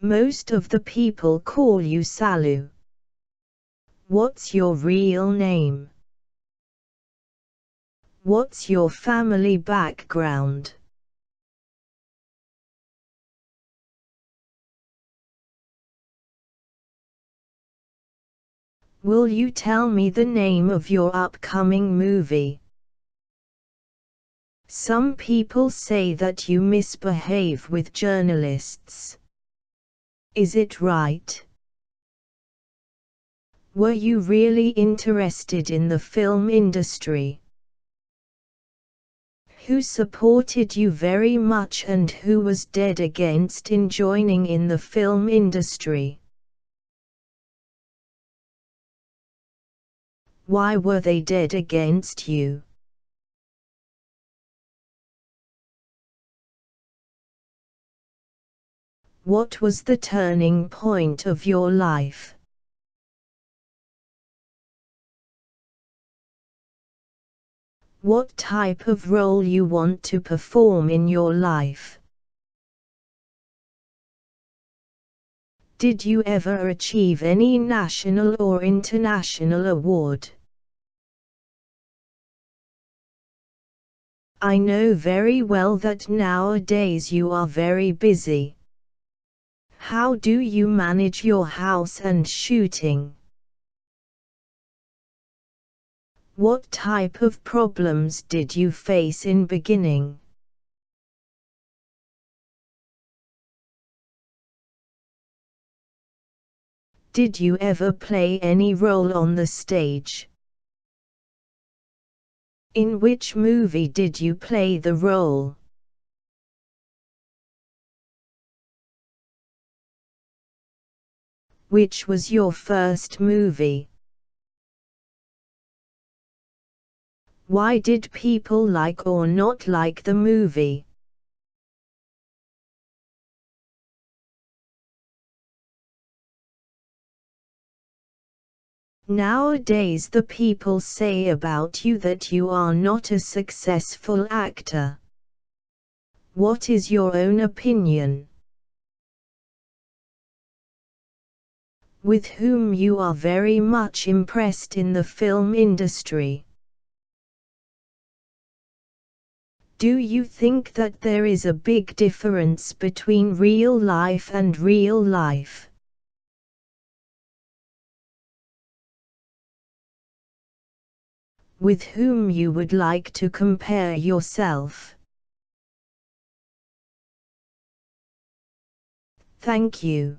Most of the people call you Salu. What's your real name? What's your family background? Will you tell me the name of your upcoming movie? Some people say that you misbehave with journalists. Is it right? Were you really interested in the film industry? Who supported you very much and who was dead against in joining in the film industry? Why were they dead against you? What was the turning point of your life? What type of role you want to perform in your life? Did you ever achieve any national or international award? I know very well that nowadays you are very busy. How do you manage your house and shooting? What type of problems did you face in beginning? Did you ever play any role on the stage? In which movie did you play the role? Which was your first movie? Why did people like or not like the movie? Nowadays the people say about you that you are not a successful actor. What is your own opinion? With whom you are very much impressed in the film industry? Do you think that there is a big difference between real life and real life? With whom you would like to compare yourself? Thank you.